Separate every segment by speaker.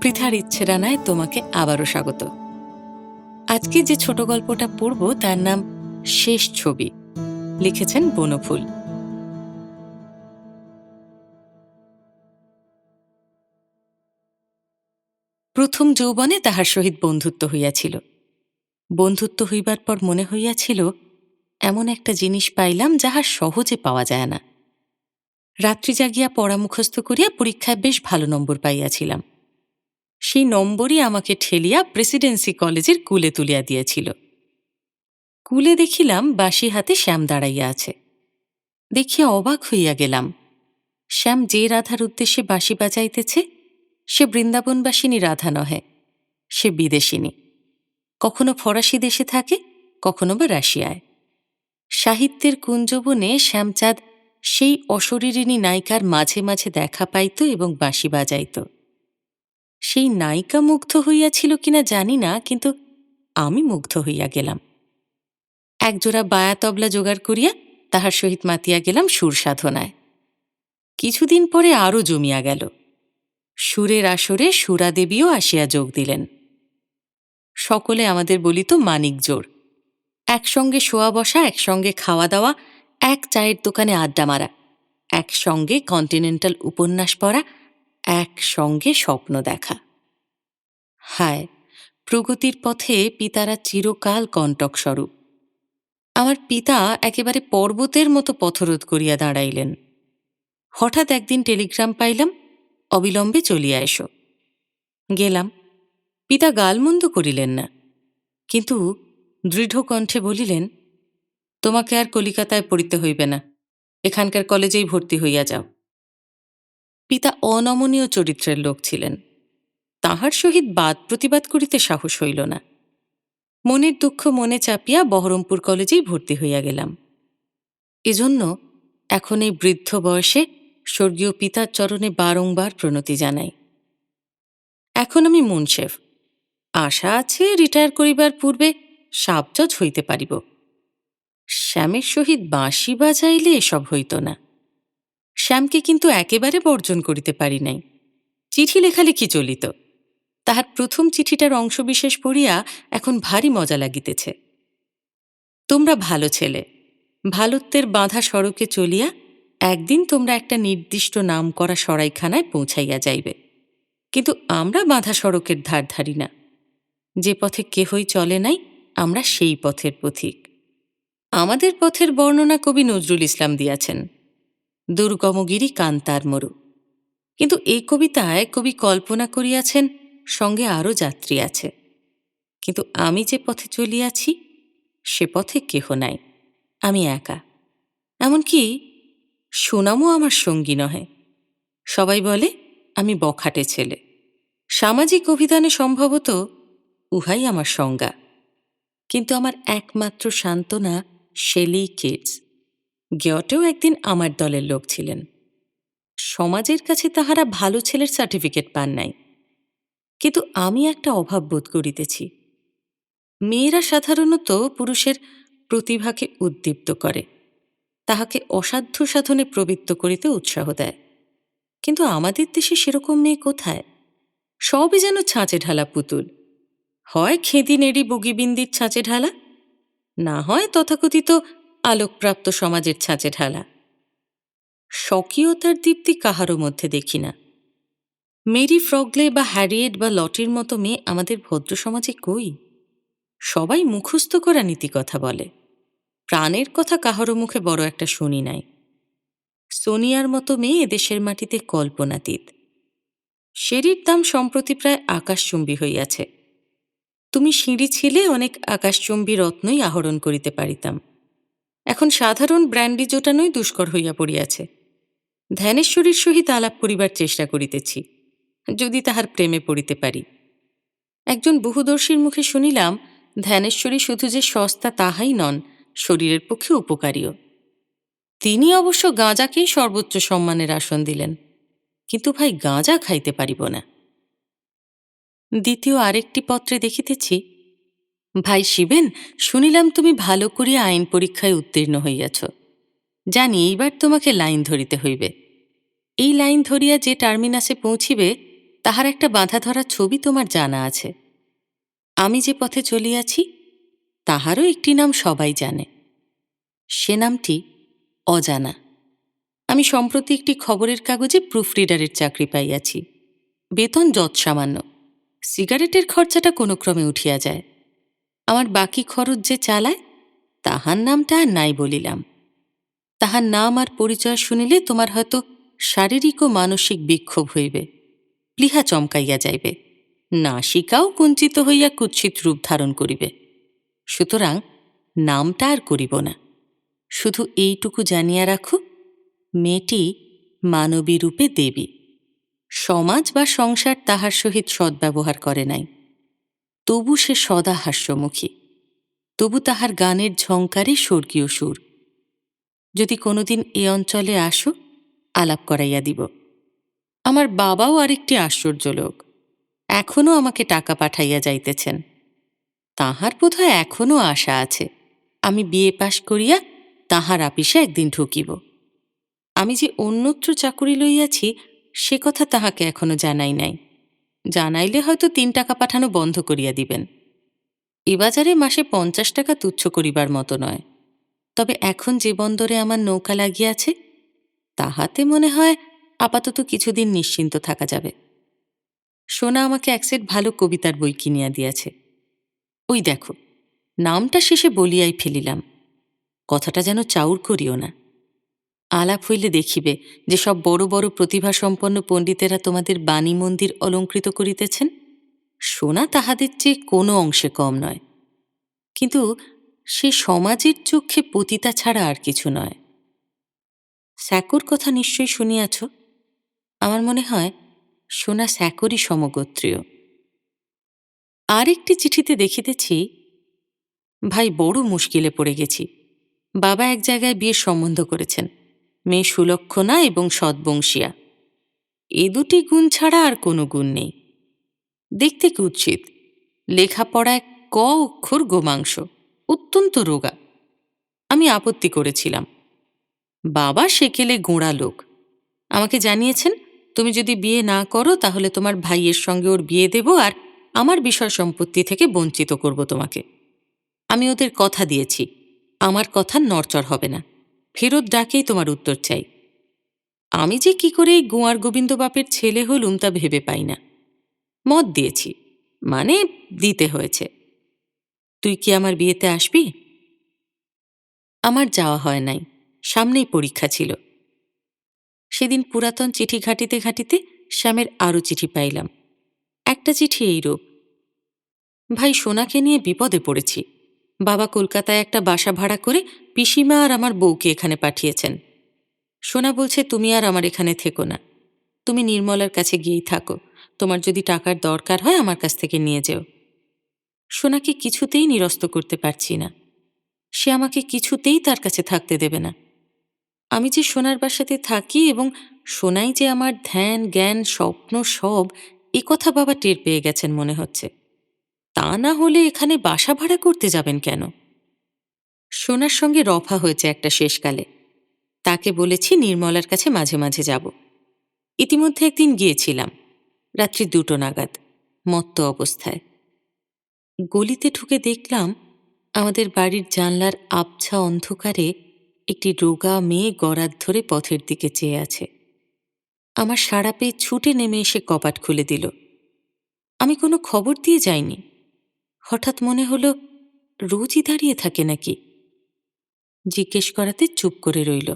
Speaker 1: পৃথার ইচ্ছেরানায় তোমাকে আবারও স্বাগত। আজকে যে ছোট গল্পটা পড়ব তার নাম শেষ ছবি। লিখেছেন বনফুল। প্রথম যৌবনে তাহার সহিত বন্ধুত্ব হইয়াছিল। বন্ধুত্ব হইবার পর মনে হইয়াছিল এমন একটা জিনিস পাইলাম যাহা সহজে পাওয়া যায় না। রাত্রি জাগিয়া পড়া মুখস্থ করিয়া পরীক্ষায় বেশ ভালো নম্বর পাইয়াছিলাম। সেই নম্বরই আমাকে ঠেলিয়া প্রেসিডেন্সি কলেজের কুলে তুলিয়া দিয়েছিল। কুলে দেখিলাম বাঁশি হাতে শ্যাম দাঁড়াইয়া আছে। দেখিয়া অবাক হইয়া গেলাম। শ্যাম যে রাধার উদ্দেশ্যে বাঁশি বাজাইতেছে সে বৃন্দাবনবাসিনী রাধা নহে, সে বিদেশিনী। কখনো ফরাসি দেশে থাকে, কখনো বা রাশিয়ায়। সাহিত্যের কুঞ্জবনে শ্যামচাঁদ সেই অশরীরিণী নায়িকার মাঝে মাঝে দেখা পাইত এবং বাঁশি বাজাইত। সেই নায়িকা মুগ্ধ হইয়াছিল কিনা জানি না, কিন্তু আমি মুগ্ধ হইয়া গেলাম। একজোড়া বায়া তবলা জোগাড় করিয়া তাহার সহিত মাতিয়া গেলাম সুর সাধনায়। কিছুদিন পরে আরও জমিয়া গেল। সুরের আসরে সুরাদেবীও আসিয়া যোগ দিলেন। সকলে আমাদের বলিত মানিক জোর। একসঙ্গে শোয়া বসা, একসঙ্গে খাওয়া দাওয়া, এক চায়ের দোকানে আড্ডা মারা, একসঙ্গে কন্টিনেন্টাল উপন্যাস পড়া, একসঙ্গে স্বপ্ন দেখা। হায়, প্রগতির পথে পিতারা চিরকাল কণ্টক স্বরূপ। আমার পিতা একেবারে পর্বতের মতো পথরোধ করিয়া দাঁড়াইলেন। হঠাৎ একদিন টেলিগ্রাম পাইলাম, অবিলম্বে চলিয়া এসো। গেলাম। পিতা গালমন্দ করিলেন না, কিন্তু দৃঢ় কণ্ঠে বলিলেন, তোমাকে আর কলিকাতায় পড়িতে হইবে না, এখানকার কলেজেই ভর্তি হইয়া যাও। পিতা অনমনীয় চরিত্রের লোক ছিলেন। তাহার সহিত বাদ প্রতিবাদ করিতে সাহস হইল না। মনের দুঃখ মনে চাপিয়া বহরমপুর কলেজেই ভর্তি হইয়া গেলাম। এজন্য এখন এই বৃদ্ধ বয়সে স্বর্গীয় পিতার চরণে বারংবার প্রণতি জানাই। এখন আমি মুনশেফ। আশা আছে রিটায়ার করিবার পূর্বে সাবজজ হইতে পারিব। শ্যামের সহিত বাঁশি বাজাইলে এসব হইত না। শ্যামকে কিন্তু একেবারে বর্জন করিতে পারি নাই। চিঠি লেখালেখি চলিত। তাহার প্রথম চিঠিটার অংশবিশেষ পড়িয়া এখন ভারী মজা লাগিতেছে। তোমরা ভালো ছেলে, ভালোত্বের বাঁধা সড়কে চলিয়া একদিন তোমরা একটা নির্দিষ্ট নাম করা সরাইখানায় পৌঁছাইয়া যাইবে। কিন্তু আমরা বাঁধা সড়কের ধার ধারি না। যে পথে কেহই চলে নাই, আমরা সেই পথের পথিক। আমাদের পথের বর্ণনা কবি নজরুল ইসলাম দিয়াছেন, দুর্গমগিরি কান্তার মরু। কিন্তু এই কবিতায় কবি কল্পনা করিয়াছেন সঙ্গে আরও যাত্রী আছে। কিন্তু আমি যে পথে চলিয়াছি সে পথে কেহ নাই, আমি একা। এমনকি সুনামও আমার সঙ্গী নহে। সবাই বলে আমি বখাটে ছেলে। সামাজিক অভিধানে সম্ভবত উহাই আমার সংজ্ঞা। কিন্তু আমার একমাত্র সান্ত্বনা শেলি কিডস। গেটেও একদিন আমার দলের লোক ছিলেন। সমাজের কাছে তাহারা ভালো ছেলের সার্টিফিকেট পান নাই, কিন্তু আমি একটা অভাব বোধ করিতেছি। মেয়েরা সাধারণত পুরুষের প্রতিভাকে উদ্দীপ্ত করে, তাহাকে অসাধ্য সাধনে প্রবৃত্ত করিতে উৎসাহ দেয়। কিন্তু আমাদের দেশে সেরকম মেয়ে কোথায়? সবই যেন ছাঁচে ঢালা পুতুল। হয় খেদি নেড়ি বগিবিন্দির ছাঁচে ঢালা, না হয় তথাকথিত আলোকপ্রাপ্ত সমাজের ছাঁচে ঢালা। স্বকীয়তার দীপ্তি কাহারও মধ্যে দেখি না। মেরি ফ্রগলে বা হ্যারিয়েট বা লটির মতো মেয়ে আমাদের ভদ্র সমাজে কই? সবাই মুখস্থ করা নীতি কথা বলে, প্রাণের কথা কাহারও মুখে বড় একটা শুনি নাই। সোনিয়ার মতো মেয়ে এদেশের মাটিতে কল্পনাতীত। সেরির দাম সম্প্রতি প্রায় আকাশচুম্বী হইয়াছে। তুমি সিঁড়ি ছিলে অনেক আকাশচুম্বী রত্নই আহরণ করিতে পারিতাম। এখন সাধারণ ব্র্যান্ডি জোটানোই দুষ্কর হইয়া পড়িয়াছে। ধ্যানেশ্বরীর সহিত আলাপ করিবার চেষ্টা করিতেছি, যদি তাহার প্রেমে পড়িতে পারি। একজন বহুদর্শীর মুখে শুনিলাম ধ্যানেশ্বরী শুধু যে সস্তা তাহাই নন, শরীরের পক্ষে উপকারীও। তিনি অবশ্য গাঁজাকেই সর্বোচ্চ সম্মানের আসন দিলেন, কিন্তু ভাই গাঁজা খাইতে পারিব না। দ্বিতীয় আরেকটি পত্রে দেখিতেছি, ভাই শিবেন, শুনিলাম তুমি ভালো করিয়া আইন পরীক্ষায় উত্তীর্ণ হইয়াছ। জানি এইবার তোমাকে লাইন ধরিতে হইবে। এই লাইন ধরিয়া যে টার্মিনাসে পৌঁছিবে তাহার একটা বাঁধা ধরা ছবি তোমার জানা আছে। আমি যে পথে চলিয়াছি তাহারও একটি নাম সবাই জানে, সে নামটি অজানা। আমি সম্প্রতি একটি খবরের কাগজে প্রুফরিডারের চাকরি পাইয়াছি। বেতন যৎসামান্য, সিগারেটের খরচাটা কোনো ক্রমে উঠিয়া যায়। আমার বাকি খরচ যে চালায়, তাহার নামটা আর নাই বলিলাম। তাহার নাম আর পরিচয় শুনিলে তোমার হয়তো শারীরিক ও মানসিক বিক্ষোভ হইবে, প্লীহা চমকাইয়া যাইবে, নাসিকাও কুঞ্চিত হইয়া কুৎসিত রূপ ধারণ করিবে। সুতরাং নামটা আর করিব না। শুধু এইটুকু জানিয়া রাখো, মেয়েটি মানবী রূপে দেবী। সমাজ বা সংসার তাহার সহিত সদ্ব্যবহার করে নাই, তবু সে সদা হাস্যমুখী। তবু তাহার গানের ঝঙ্কারে স্বর্গীয় সুর। যদি কোনোদিন এ অঞ্চলে আসো, আলাপ করাইয়া দিব। আমার বাবাও আরেকটি আশ্চর্য লোক, এখনও আমাকে টাকা পাঠাইয়া যাইতেছেন। তাহার বোধহয় এখনও আশা আছে আমি বিএ পাশ করিয়া তাহার আপিসে একদিন ঢুকিব। আমি যে অন্যত্র চাকুরি লইয়াছি সে কথা তাহাকে এখনো জানাই নাই। জানাইলে হয়তো ৩ টাকা পাঠানো বন্ধ করিয়া দিবেন। এ বাজারে মাসে ৫০ টাকা তুচ্ছ করিবার মতো নয়। তবে এখন যে বন্দরে আমার নৌকা লাগিয়াছে, তাহাতে মনে হয় আপাতত কিছুদিন নিশ্চিন্ত থাকা যাবে। সোনা আমাকে এক সেট ভালো কবিতার বই কিনিয়া দিয়াছে। ওই দেখো, নামটা শেষে বলিয়াই ফেলিলাম, কথাটা যেন চাউর করিও না। আলাপ হইলে দেখিবে যে সব বড় বড় প্রতিভাসম্পন্ন পণ্ডিতেরা তোমাদের বাণী মন্দির অলঙ্কৃত করিতেছেন। সোনা তাহাদের চেয়ে কোনো অংশে কম নয়, কিন্তু সে সমাজের চক্ষে পতিতা ছাড়া আর কিছু নয়। স্যাকোর কথা নিশ্চয়ই শুনিয়াছ। আমার মনে হয় সোনা স্যাকোরই সমগোত্রীয়। আর একটি চিঠিতে দেখিতেছি, ভাই বড় মুশকিলে পড়ে গেছি। বাবা এক জায়গায় বিয়ের সম্বন্ধ করেছেন, মেয়ে সুলক্ষণা এবং সদ্বংশিয়া। এ দুটি গুণ ছাড়া আর কোনো গুণ নেই। দেখতে কুৎসিত, লেখাপড়ায় ক অক্ষর গোমাংস, অত্যন্ত রোগা। আমি আপত্তি করেছিলাম। বাবা সেকেলে গোঁড়া লোক, আমাকে জানিয়েছেন তুমি যদি বিয়ে না করো তাহলে তোমার ভাইয়ের সঙ্গে ওর বিয়ে দেব, আর আমার বিষয় সম্পত্তি থেকে বঞ্চিত করব তোমাকে। আমি ওদের কথা দিয়েছি, আমার কথা নড়চড় হবে না, ফেরত ডাকেই তোমার উত্তর চাই। আমি যে কি করে এই গোয়ার গোবিন্দ বাপের ছেলে হলুম তা ভেবে পাই না। মত দিয়েছি, মানে দিতে হয়েছে। তুই কি আমার বিয়েতে আসবি? আমার যাওয়া হয় নাই, সামনেই পরীক্ষা ছিল। সেদিন পুরাতন চিঠি ঘাঁটিতে ঘাঁটিতে শ্যামের আরও চিঠি পাইলাম। একটা চিঠি এইরূপ: ভাই, সোনাকে নিয়ে বিপদে পড়েছি। বাবা কলকাতায় একটা বাসা ভাড়া করে পিসিমা আর আমার বউকে এখানে পাঠিয়েছেন। সোনা বলছে তুমি আর আমার এখানে থেকো না, তুমি নির্মলার কাছে গিয়েই থাকো। তোমার যদি টাকার দরকার হয় আমার কাছ থেকে নিয়ে যেও। সোনাকে কিছুতেই নিরস্ত করতে পারছি না, সে আমাকে কিছুতেই তার কাছে থাকতে দেবে না। আমি যে সোনার বাসাতে থাকি এবং সোনাই যে আমার ধ্যান জ্ঞান স্বপ্ন সব, এ কথা বাবা টের পেয়ে গেছেন মনে হচ্ছে। তা না হলে এখানে বাসা ভাড়া করতে যাবেন কেন? সোনার সঙ্গে রফা হয়েছে একটা শেষকালে, তাকে বলেছি নির্মলার কাছে মাঝে মাঝে যাব। ইতিমধ্যে একদিন গিয়েছিলাম, রাত্রি 2টো নাগাদ, মত্ত অবস্থায়। গলিতে ঢুকে দেখলাম আমাদের বাড়ির জানলার আবছা অন্ধকারে একটি রোগা মেয়ে গরাদ ধরে পথের দিকে চেয়ে আছে। আমার সাড়া পেয়ে ছুটে নেমে এসে কপাট খুলে দিল। আমি কোনো খবর দিয়ে যাইনি। হঠাৎ মনে হলো রোজই দাঁড়িয়ে থাকে নাকি। জিজ্ঞেস করাতে চুপ করে রইল।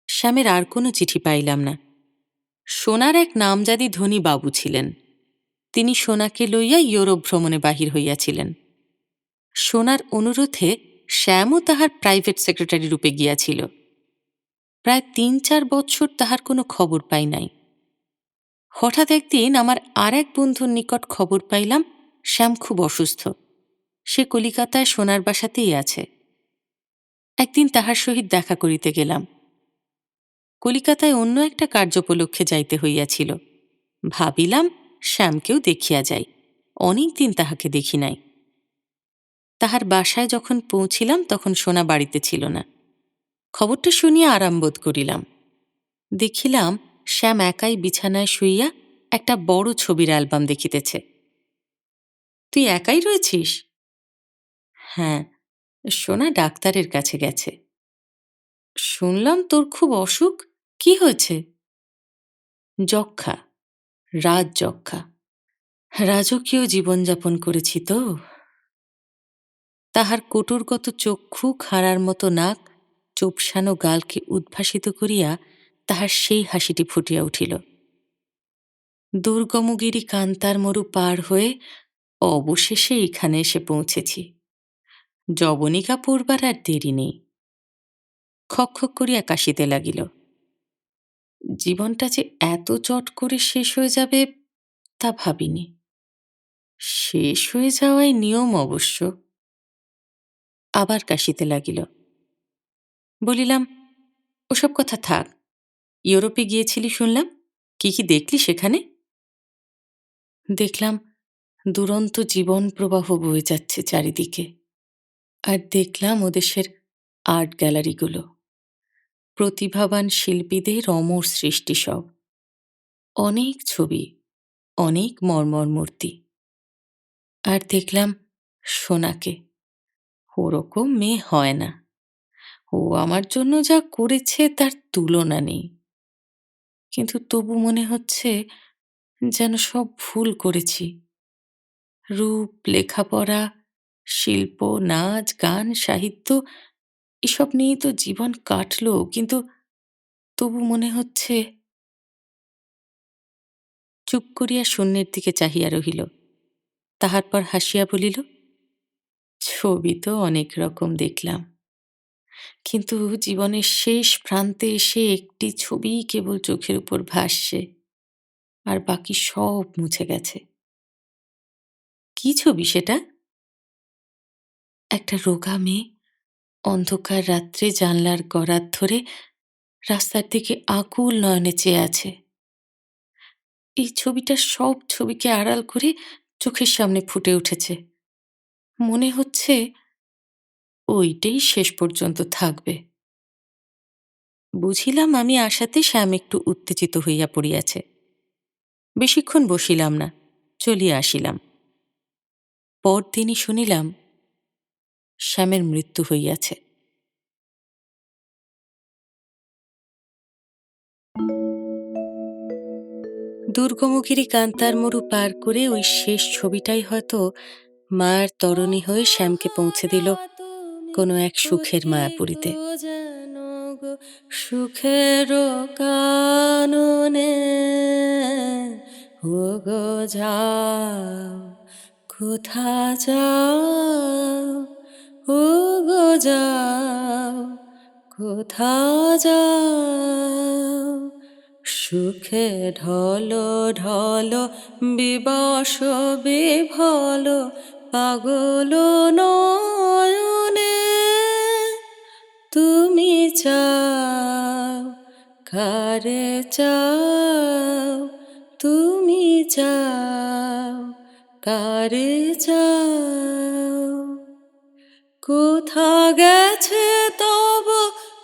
Speaker 1: শ্যামের আর কোনো চিঠি পাইলাম না। সোনার এক নামজাদি ধনী বাবু ছিলেন, তিনি সোনাকে লইয়া ইউরোপ ভ্রমণে বাহির হইয়াছিলেন। সোনার অনুরোধে শ্যামও তাহার প্রাইভেট সেক্রেটারি রূপে গিয়াছিল। প্রায় ৩-৪ বৎসর তাহার কোনো খবর পাই নাই। হঠাৎ একদিন আমার আর এক বন্ধুর নিকট খবর পাইলাম শ্যাম খুব অসুস্থ, সে কলিকাতায় সোনার বাসাতেই আছে। একদিন তাহার সহিত দেখা করিতে গেলাম। কলিকাতায় অন্য একটা কার্যোপলক্ষে যাইতে হইয়াছিল। ভাবিলাম শ্যামকেও দেখিয়া যাই, অনেক দিন তাহাকে দেখি নাই। তাহার বাসায় যখন পৌঁছিলাম তখন সোনা বাড়িতে ছিল না। খবরটা শুনিয়া আরাম বোধ করিলাম। দেখিলাম শ্যাম একাই বিছানায় শুইয়া একটা বড় ছবির অ্যালবাম দেখিতেছে। তুই একাই রয়েছিস? হ্যাঁ, সোনা ডাক্তারের কাছে গেছে। শুনলাম তোর খুব অসুখ। কি হয়েছে? যক্ষ্মা, রাজযক্ষ্মা। রাজকীয় জীবনযাপন করেছি তো। তাহার কোটরগত চক্ষু, খাঁড়ার মতো নাক, চোপসানো গালকে উদ্ভাসিত করিয়া তাহার সেই হাসিটি ফুটিয়া উঠিল। দুর্গমগিরি কান্তার মরু পার হয়ে অবশেষে এখানে এসে পৌঁছেছি। যবনিকা পড়বার আর দেরি নেই। খক করিয়া কাশিতে লাগিল। জীবনটা যে এত চট করে শেষ হয়ে যাবে তা ভাবিনি। শেষ হয়ে যাওয়াই নিয়ম অবশ্য। আবার কাশিতে লাগিল। বলিলাম, ওসব কথা থাক। ইউরোপে গিয়েছিলি শুনলাম, কি কি দেখলি সেখানে? দেখলাম দুরন্ত জীবন প্রবাহ বয়ে যাচ্ছে চারিদিকে। আর দেখলাম ওদেশের আর্ট গ্যালারিগুলো, প্রতিভাবান শিল্পীদের অমর সৃষ্টি সব। অনেক ছবি, অনেক মর্মর মূর্তি। আর দেখলাম সোনাকে। ওরকম মেয়ে হয় না। ও আমার জন্য যা করেছে তার তুলনা নেই। কিন্তু তবু মনে হচ্ছে যেন সব ভুল করেছি। রূপ, লেখাপড়া, শিল্প, নাচ, গান, সাহিত্য এসব নিয়েই তো জীবন কাটলো, কিন্তু তবু মনে হচ্ছে। চুপ করিয়া শূন্যের দিকে চাহিয়া রহিল। তাহার পর হাসিয়া বলিল, ছবি তো অনেক রকম দেখলাম, কিন্তু জীবনের শেষ প্রান্তে এসে একটি ছবিই কেবল চোখের উপর ভাসছে, আর বাকি সব মুছে গেছে। কি ছবি সেটা? একটা রোগা মেয়ে অন্ধকার রাত্রে জানলার গরাদ ধরে রাস্তার দিকে আকুল নয়নে চেয়ে আছে। এই ছবিটা সব ছবিকে আড়াল করে চোখের সামনে ফুটে উঠেছে। মনে হচ্ছে ওইটাই শেষ পর্যন্ত থাকবে। বুঝিলাম আমি আসাতে শ্যাম একটু উত্তেজিত হইয়া পড়িয়াছে। বেশিক্ষণ বসিলাম না, চলিয়া আসিলাম। পরদিনই শুনিলাম শ্যামের মৃত্যু হইয়াছে। দুর্গমগিরি কান্তার মরু পার করে ওই শেষ ছবিটাই হয়তো মায়ের তরণী হয়ে শ্যামকে পৌঁছে দিল কোনো এক সুখের মায়াপুরীতে। সুখের কাননে ও গো যাও, কোথা যাও, ও গো যাও, কোথা যাও। সুখে ঢলো ঢলো বিবশ বিভল পাগল নয়নে তুমি চাও, কারে চাও, তুমি চাও, কারে চাও। কোথা গেছে তব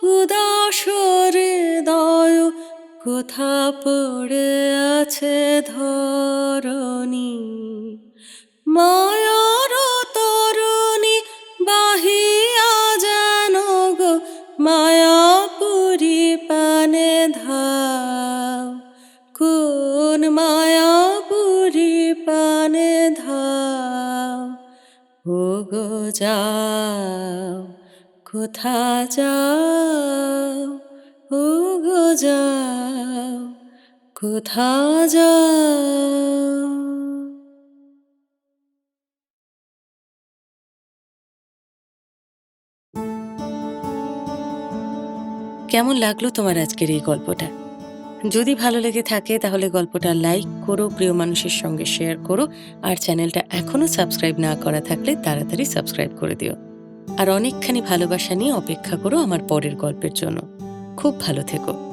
Speaker 1: উদাস হৃদয়, কোথা পড়ে আছে ধরণী। মায়ার তরণী বাহিয়া যেন গো মায়াপুরী পানে ধাও, কোন মায়াপুরী পানে ধাও। ও গো যাও, কোথা যাও, ও গো যাও, কোথা যাও। কেমন লাগলো তোমার আজকের এই গল্পটা? যদি ভালো লেগে থাকে তাহলে গল্পটা লাইক করো, প্রিয় মানুষের সঙ্গে শেয়ার করো, আর চ্যানেলটা এখনো সাবস্ক্রাইব না করা থাকলে তাড়াতাড়ি সাবস্ক্রাইব করে দিও। আর অনেকখানি ভালোবাসা নিয়ে অপেক্ষা করো আমার পরের গল্পের জন্য। খুব ভালো থেকো।